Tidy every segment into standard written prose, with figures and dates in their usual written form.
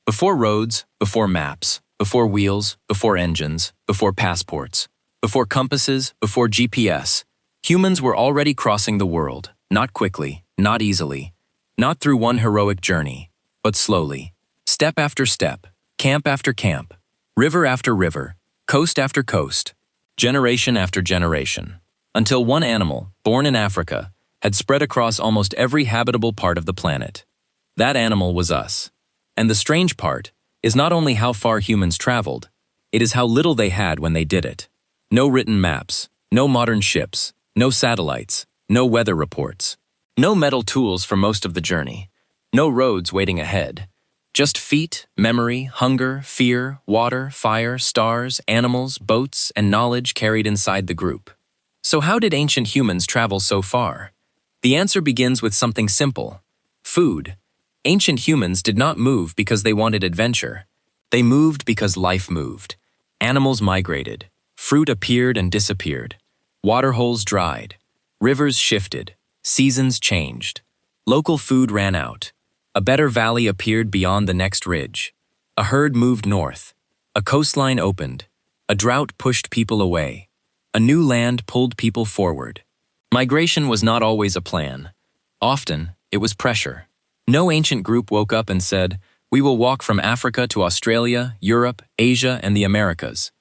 Before roads, before maps, before wheels, before engines, before passports, before compasses, before GPS, humans were already crossing the world, not quickly, not easily, not through one heroic journey, but slowly, step after step, camp after camp, river after river, coast after coast, generation after generation, until one animal, born in Africa, had spread across almost every habitable part of the planet. That animal was us. And the strange part is not only how far humans traveled, it is how little they had when they did it. No written maps, no modern ships, no satellites, no weather reports, no metal tools for most of the journey, no roads waiting ahead. Just feet, memory, hunger, fear, water, fire, stars, animals, boats, and knowledge carried inside the group. So how did ancient humans travel so far? The answer begins with something simple: food. Ancient humans did not move because they wanted adventure. They moved because life moved. Animals migrated. Fruit appeared and disappeared. Waterholes dried. Rivers shifted. Seasons changed. Local food ran out. A better valley appeared beyond the next ridge. A herd moved north. A coastline opened. A drought pushed people away. A new land pulled people forward. Migration was not always a plan. Often, it was pressure. No ancient group woke up and said, "We will walk from Africa to Australia, Europe, Asia, and the Americas."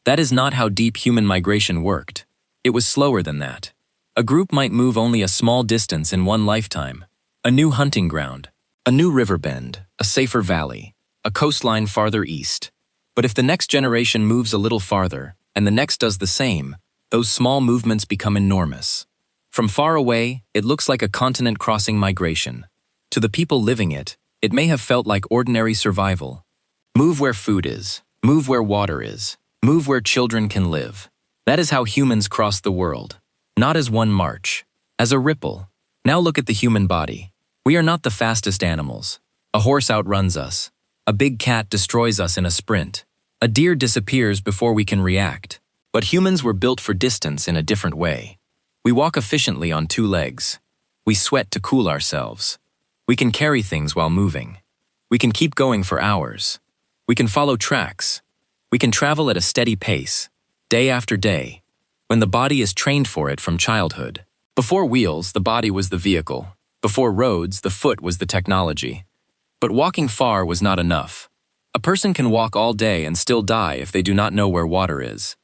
That is not how deep human migration worked. It was slower than that. A group might move only a small distance in one lifetime. A new hunting ground, a new river bend, a safer valley, a coastline farther east. But if the next generation moves a little farther, and the next does the same, those small movements become enormous. From far away, it looks like a continent-crossing migration. To the people living it, it may have felt like ordinary survival. Move where food is, move where water is, move where children can live. That is how humans cross the world. Not as one march, as a ripple. Now look at the human body. We are not the fastest animals. A horse outruns us. A big cat destroys us in a sprint. A deer disappears before we can react. But humans were built for distance in a different way. We walk efficiently on two legs. We sweat to cool ourselves. We can carry things while moving. We can keep going for hours. We can follow tracks. We can travel at a steady pace, day after day, when the body is trained for it from childhood. Before wheels, the body was the vehicle. Before roads, the foot was the technology. But walking far was not enough. A person can walk all day and still die if they do not know where water is.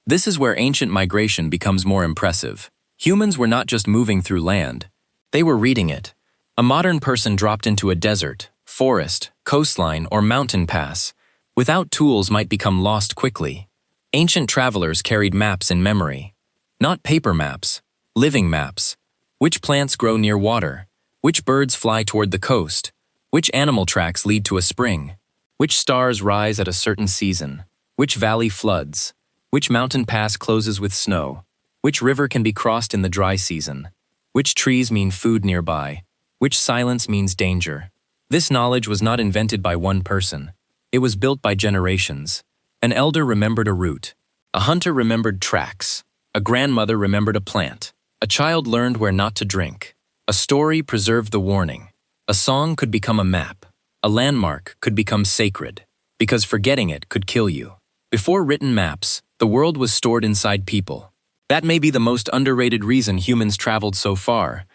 This is where ancient migration becomes more impressive. Humans were not just moving through land. They were reading it. A modern person dropped into a desert, forest, coastline, or mountain pass. Without tools might become lost quickly. Ancient travelers carried maps in memory. Not paper maps, living maps. Which plants grow near water? Which birds fly toward the coast? Which animal tracks lead to a spring? Which stars rise at a certain season? Which valley floods? Which mountain pass closes with snow? Which river can be crossed in the dry season? Which trees mean food nearby? Which silence means danger? This knowledge was not invented by one person. It was built by generations. An elder remembered a route. A hunter remembered tracks. A grandmother remembered a plant. A child learned where not to drink. A story preserved the warning. A song could become a map. A landmark could become sacred, because forgetting it could kill you. Before written maps, the world was stored inside people. That may be the most underrated reason humans traveled so far.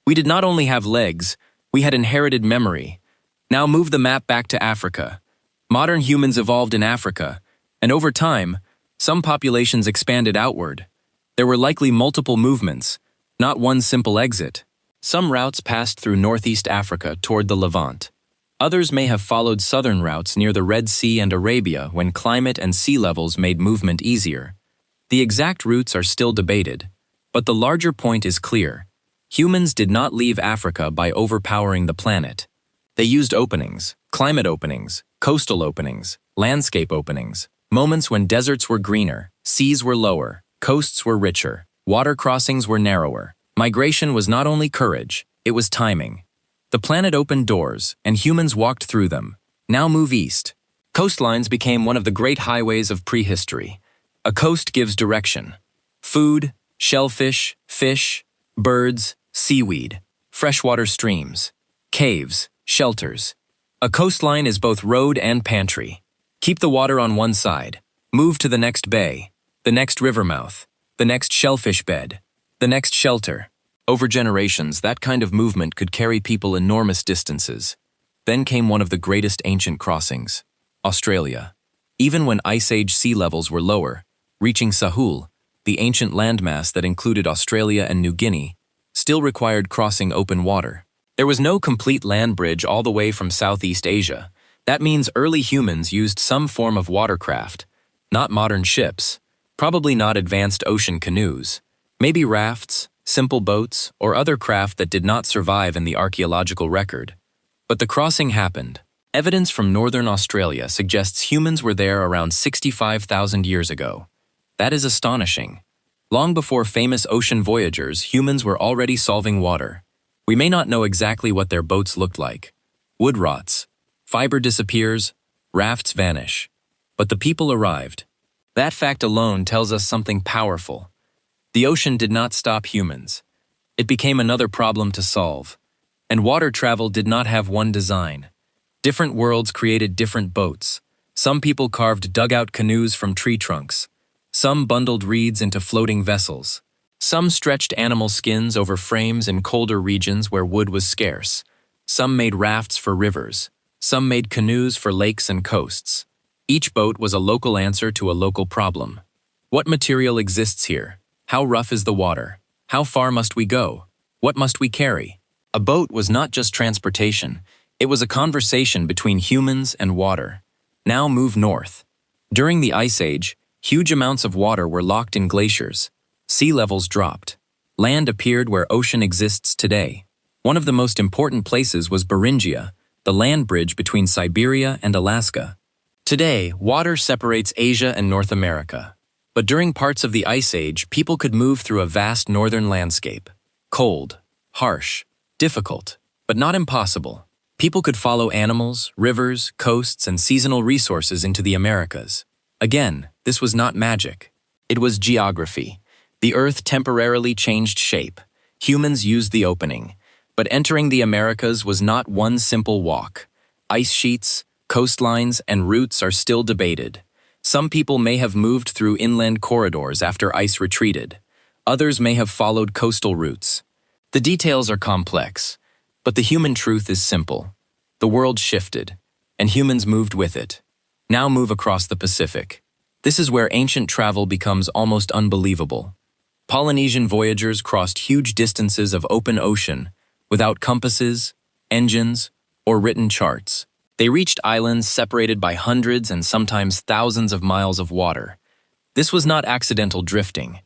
We did not only have legs, we had inherited memory. Now move the map back to Africa. Modern humans evolved in Africa, and over time, some populations expanded outward. There were likely multiple movements, not one simple exit. Some routes passed through northeast Africa toward the Levant. Others may have followed southern routes near the Red Sea and Arabia when climate and sea levels made movement easier. The exact routes are still debated, but the larger point is clear. Humans did not leave Africa by overpowering the planet. They used openings, climate openings, coastal openings, landscape openings, moments when deserts were greener, seas were lower, coasts were richer, water crossings were narrower. Migration was not only courage, it was timing. The planet opened doors, and humans walked through them. Now move east. Coastlines became one of the great highways of prehistory. A coast gives direction. Food, shellfish, fish, birds, seaweed, freshwater streams, caves, shelters. A coastline is both road and pantry. Keep the water on one side, move to the next bay, the next river mouth, the next shellfish bed, the next shelter. Over generations, that kind of movement could carry people enormous distances. Then came one of the greatest ancient crossings, Australia. Even when Ice Age sea levels were lower, reaching Sahul, the ancient landmass that included Australia and New Guinea, still required crossing open water. There was no complete land bridge all the way from Southeast Asia. That means early humans used some form of watercraft, not modern ships, probably not advanced ocean canoes, maybe rafts, simple boats, or other craft that did not survive in the archaeological record. But the crossing happened. Evidence from northern Australia suggests humans were there around 65,000 years ago. That is astonishing. Long before famous ocean voyagers, humans were already solving water. We may not know exactly what their boats looked like. Wood rots, fiber disappears, rafts vanish. But the people arrived. That fact alone tells us something powerful. The ocean did not stop humans. It became another problem to solve. And water travel did not have one design. Different worlds created different boats. Some people carved dugout canoes from tree trunks. Some bundled reeds into floating vessels. Some stretched animal skins over frames in colder regions where wood was scarce. Some made rafts for rivers. Some made canoes for lakes and coasts. Each boat was a local answer to a local problem. What material exists here? How rough is the water? How far must we go? What must we carry? A boat was not just transportation. It was a conversation between humans and water. Now move north. During the Ice Age, huge amounts of water were locked in glaciers. Sea levels dropped. Land appeared where ocean exists today. One of the most important places was Beringia, the land bridge between Siberia and Alaska. Today, water separates Asia and North America. But during parts of the Ice Age, people could move through a vast northern landscape. Cold, harsh, difficult, but not impossible. People could follow animals, rivers, coasts, and seasonal resources into the Americas. Again, this was not magic. It was geography. The Earth temporarily changed shape. Humans used the opening. But entering the Americas was not one simple walk. Ice sheets, coastlines, and routes are still debated. Some people may have moved through inland corridors after ice retreated. Others may have followed coastal routes. The details are complex, but the human truth is simple. The world shifted, and humans moved with it. Now move across the Pacific. This is where ancient travel becomes almost unbelievable. Polynesian voyagers crossed huge distances of open ocean without compasses, engines, or written charts. They reached islands separated by hundreds and sometimes thousands of miles of water. This was not accidental drifting.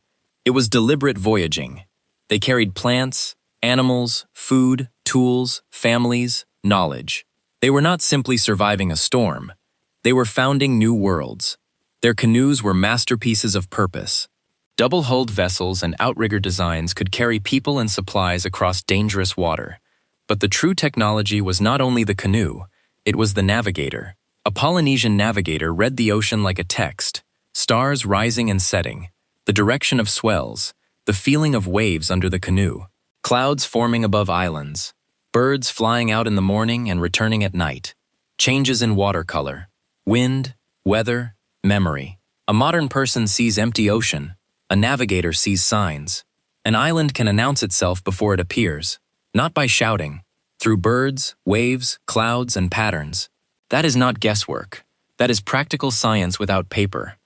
It was deliberate voyaging. They carried plants, animals, food, tools, families, knowledge. They were not simply surviving a storm. They were founding new worlds. Their canoes were masterpieces of purpose. Double-hulled vessels and outrigger designs could carry people and supplies across dangerous water. But the true technology was not only the canoe, it was the navigator. A Polynesian navigator read the ocean like a text, stars rising and setting, the direction of swells, the feeling of waves under the canoe, clouds forming above islands, birds flying out in the morning and returning at night, changes in watercolor, wind, weather, memory. A modern person sees empty ocean. A navigator sees signs. An island can announce itself before it appears, not by shouting, through birds, waves, clouds, and patterns. That is not guesswork. That is practical science without paper.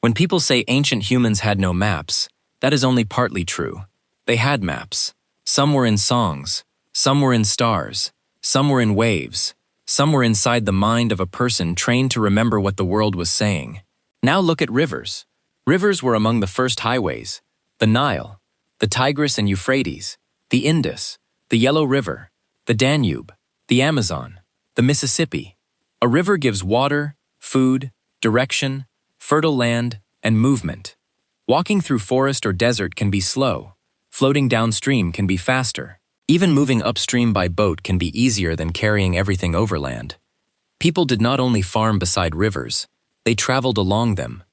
When people say ancient humans had no maps, that is only partly true. They had maps. Some were in songs. Some were in stars. Some were in waves. Some were inside the mind of a person trained to remember what the world was saying. Now look at rivers. Rivers were among the first highways. The Nile, the Tigris and Euphrates, the Indus, the Yellow River, the Danube, the Amazon, the Mississippi. A river gives water, food, direction, fertile land, and movement. Walking through forest or desert can be slow. Floating downstream can be faster. Even moving upstream by boat can be easier than carrying everything overland. People did not only farm beside rivers, they traveled along them.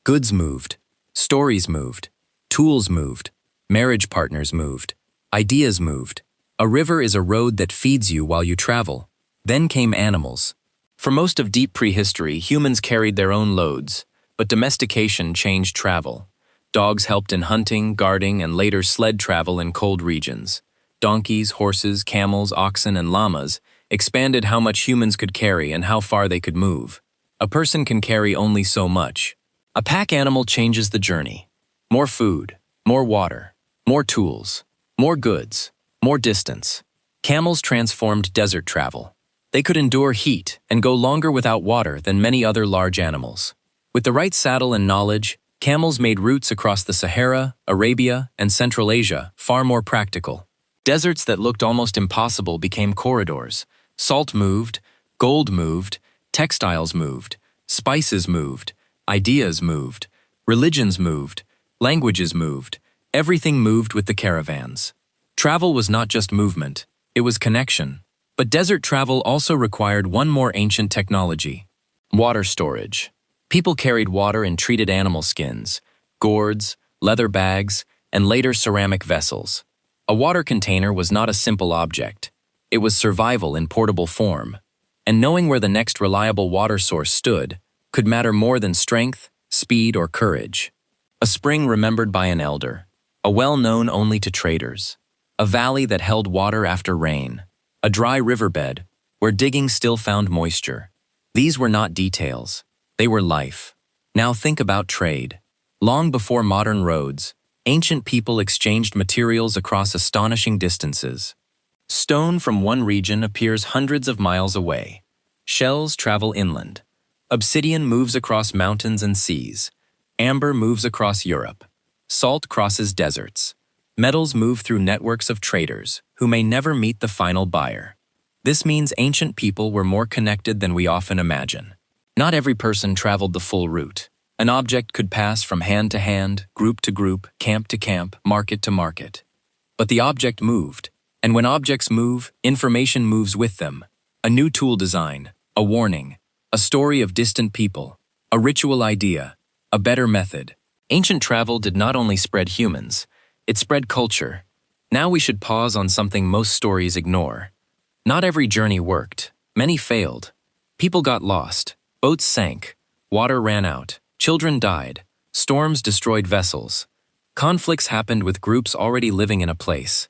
Goods moved, stories moved, tools moved, marriage partners moved, ideas moved. A river is a road that feeds you while you travel. Then came animals. For most of deep prehistory, humans carried their own loads, but domestication changed travel. Dogs helped in hunting, guarding, and later sled travel in cold regions. Donkeys, horses, camels, oxen, and llamas expanded how much humans could carry and how far they could move. A person can carry only so much. A pack animal changes the journey. More food, more water, more tools, more goods, more distance. Camels transformed desert travel. They could endure heat and go longer without water than many other large animals. With the right saddle and knowledge, camels made routes across the Sahara, Arabia, and Central Asia far more practical. Deserts that looked almost impossible became corridors. Salt moved, gold moved, textiles moved, spices moved, ideas moved, religions moved, languages moved. Everything moved with the caravans. Travel was not just movement, it was connection. But desert travel also required one more ancient technology: water storage. People carried water in treated animal skins, gourds, leather bags, and later ceramic vessels. A water container was not a simple object. It was survival in portable form. And knowing where the next reliable water source stood could matter more than strength, speed, or courage. A spring remembered by an elder. A well known only to traders. A valley that held water after rain. A dry riverbed where digging still found moisture. These were not details. They were life. Now think about trade. Long before modern roads, ancient people exchanged materials across astonishing distances. Stone from one region appears hundreds of miles away. Shells travel inland. Obsidian moves across mountains and seas. Amber moves across Europe. Salt crosses deserts. Metals move through networks of traders who may never meet the final buyer. This means ancient people were more connected than we often imagine. Not every person traveled the full route. An object could pass from hand to hand, group to group, camp to camp, market to market. But the object moved. And when objects move, information moves with them. A new tool design, a warning, a story of distant people, a ritual idea, a better method. Ancient travel did not only spread humans, it spread culture. Now we should pause on something most stories ignore. Not every journey worked. Many failed. People got lost. Boats sank. Water ran out. Children died. Storms destroyed vessels. Conflicts happened with groups already living in a place.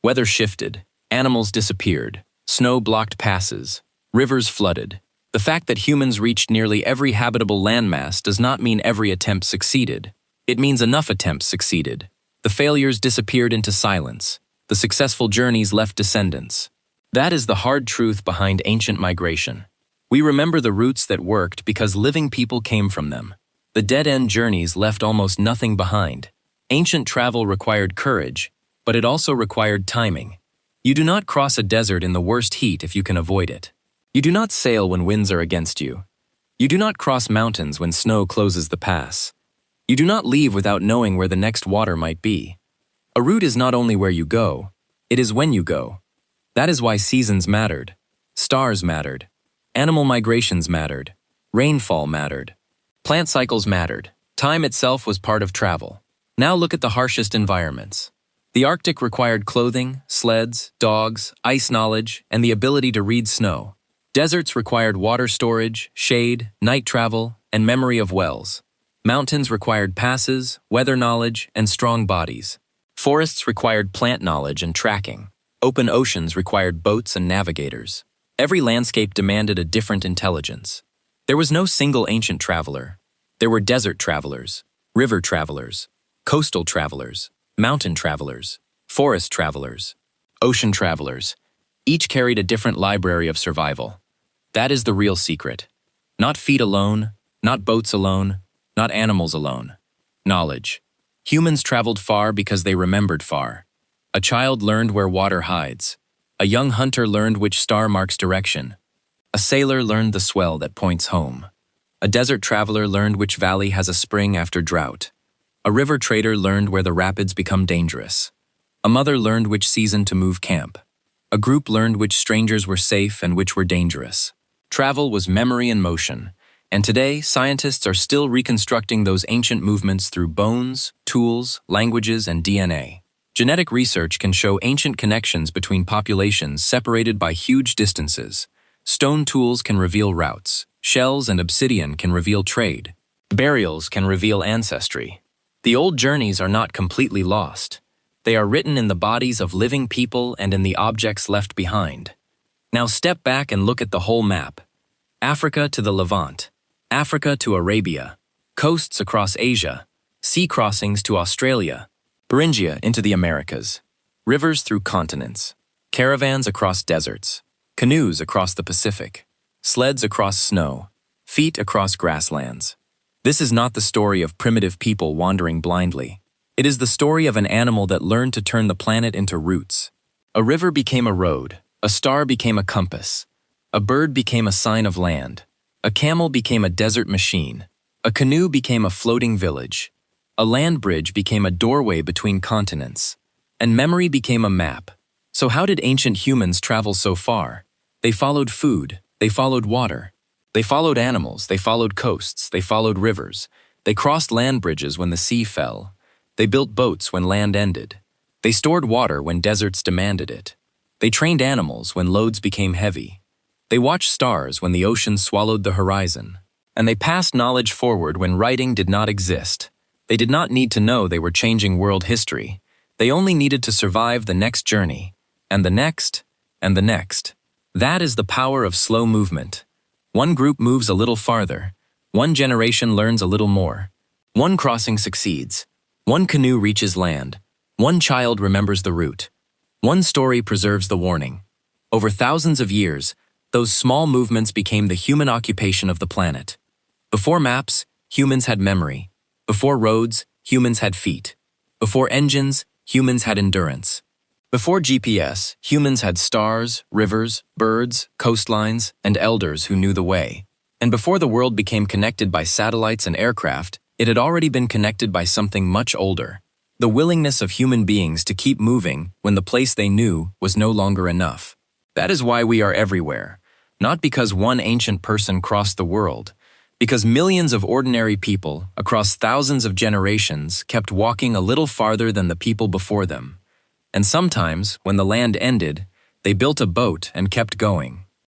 Weather shifted. Animals disappeared. Snow blocked passes. Rivers flooded. The fact that humans reached nearly every habitable landmass does not mean every attempt succeeded. It means enough attempts succeeded. The failures disappeared into silence. The successful journeys left descendants. That is the hard truth behind ancient migration. We remember the routes that worked because living people came from them. The dead-end journeys left almost nothing behind. Ancient travel required courage, but it also required timing. You do not cross a desert in the worst heat if you can avoid it. You do not sail when winds are against you. You do not cross mountains when snow closes the pass. You do not leave without knowing where the next water might be. A route is not only where you go, it is when you go. That is why seasons mattered. Stars mattered. Animal migrations mattered. Rainfall mattered. Plant cycles mattered. Time itself was part of travel. Now look at the harshest environments. The Arctic required clothing, sleds, dogs, ice knowledge, and the ability to read snow. Deserts required water storage, shade, night travel, and memory of wells. Mountains required passes, weather knowledge, and strong bodies. Forests required plant knowledge and tracking. Open oceans required boats and navigators. Every landscape demanded a different intelligence. There was no single ancient traveler. There were desert travelers, river travelers, coastal travelers, mountain travelers, forest travelers, ocean travelers. Each carried a different library of survival. That is the real secret. Not feet alone, not boats alone, not animals alone. Knowledge. Humans traveled far because they remembered far. A child learned where water hides. A young hunter learned which star marks direction. A sailor learned the swell that points home. A desert traveler learned which valley has a spring after drought. A river trader learned where the rapids become dangerous. A mother learned which season to move camp. A group learned which strangers were safe and which were dangerous. Travel was memory in motion. And today, scientists are still reconstructing those ancient movements through bones, tools, languages, and DNA. Genetic research can show ancient connections between populations separated by huge distances. Stone tools can reveal routes. Shells and obsidian can reveal trade. Burials can reveal ancestry. The old journeys are not completely lost. They are written in the bodies of living people and in the objects left behind. Now step back and look at the whole map. Africa to the Levant, Africa to Arabia, coasts across Asia, sea crossings to Australia, Beringia into the Americas, rivers through continents, caravans across deserts, canoes across the Pacific, sleds across snow, feet across grasslands. This is not the story of primitive people wandering blindly. It is the story of an animal that learned to turn the planet into routes. A river became a road, a star became a compass, a bird became a sign of land, a camel became a desert machine, a canoe became a floating village, a land bridge became a doorway between continents, and memory became a map. So how did ancient humans travel so far? They followed food, they followed water, they followed animals, they followed coasts, they followed rivers, they crossed land bridges when the sea fell, they built boats when land ended, they stored water when deserts demanded it, they trained animals when loads became heavy, they watched stars when the ocean swallowed the horizon, and they passed knowledge forward when writing did not exist. They did not need to know they were changing world history. They only needed to survive the next journey, and the next, and the next. That is the power of slow movement. One group moves a little farther. One generation learns a little more. One crossing succeeds. One canoe reaches land. One child remembers the route. One story preserves the warning. Over thousands of years, those small movements became the human occupation of the planet. Before maps, humans had memory. Before roads, humans had feet. Before engines, humans had endurance. Before GPS, humans had stars, rivers, birds, coastlines, and elders who knew the way. And before the world became connected by satellites and aircraft, it had already been connected by something much older. The willingness of human beings to keep moving when the place they knew was no longer enough. That is why we are everywhere. Not because one ancient person crossed the world, because millions of ordinary people across thousands of generations kept walking a little farther than the people before them. And sometimes, when the land ended, they built a boat and kept going.